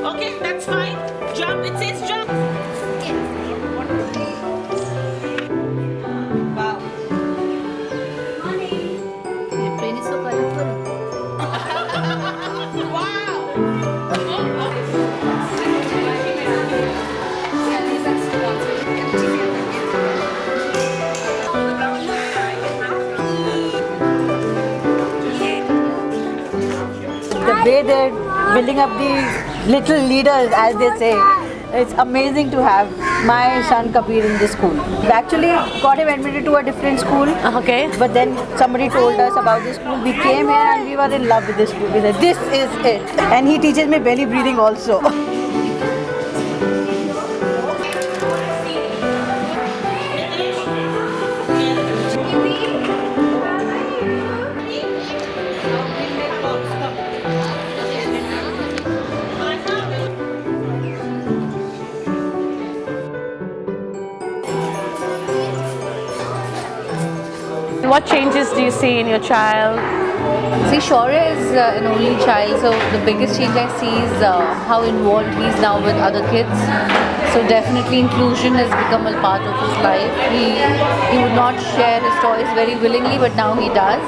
Okay, that's fine. Jump, it says jump. Wow. The train is so colorful. The way they're building up the little leaders, as they say, it's amazing to have my son Kabir in this school. We actually got him admitted to a different school. Okay. But then somebody told us about this school. We came here and we were in love with this school. We said, this is it. And he teaches me belly breathing also. What changes do you see in your child? See, Shaurya is an only child, so the biggest change I see is how involved he is now with other kids. So definitely inclusion has become a part of his life. He would not share his toys very willingly, but now he does.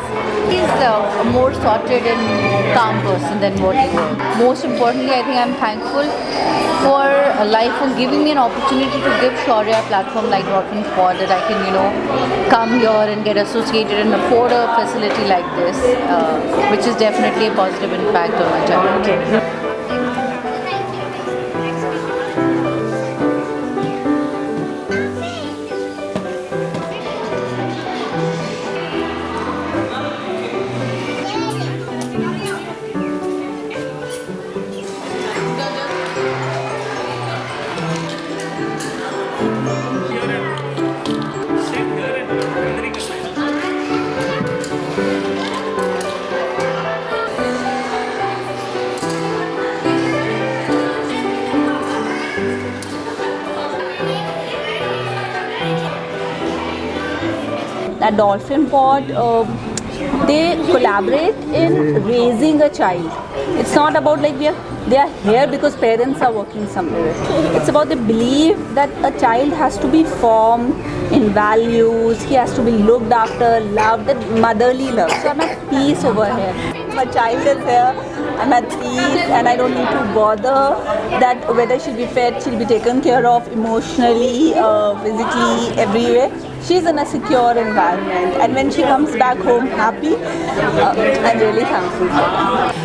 He's a more sorted and calm person than what he was. Most importantly, I think I'm thankful for life for giving me an opportunity to give Shaurya a platform like Dolphin POD, that I can, come here and get associated and afford a facility like this, which is definitely a positive impact on my child. At Dolphin POD, they collaborate in raising a child. It's not about like they are here because parents are working somewhere. It's about the belief that a child has to be formed in values, he has to be looked after, loved, that motherly love. So I'm at peace over here. My child is here, I'm at peace, and I don't need to bother that whether she'll be fed, she'll be taken care of emotionally, physically, everywhere. She's in a secure environment, and when she comes back home happy, I'm really thankful for that.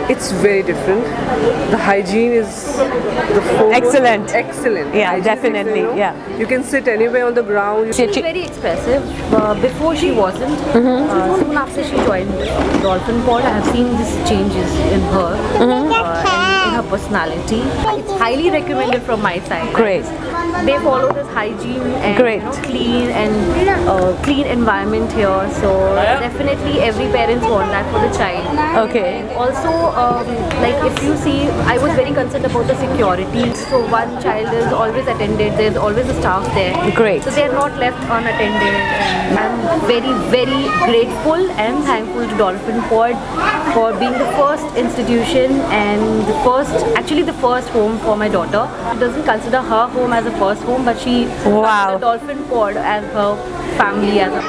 It's very different. The hygiene is the foremost. Excellent. Yeah, Hygiene definitely. is, Yeah. You can sit anywhere on the ground. She's very expressive. Before she wasn't. Soon after she joined Dolphin POD, I have seen these changes in her and in her personality. It's highly recommended from my side. Great. They follow this hygiene and Great. clean environment here. So definitely every parent wants that for the child. Okay. Also, like if you see, I was very concerned about the security. So one child is always attended, there's always a staff there. Great. So they are not left unattended. And I'm very, very grateful and thankful to Dolphin POD for being the first institution and the first home for my daughter. She doesn't consider her home as a first home, but she Wow. considers Dolphin POD as her family, as a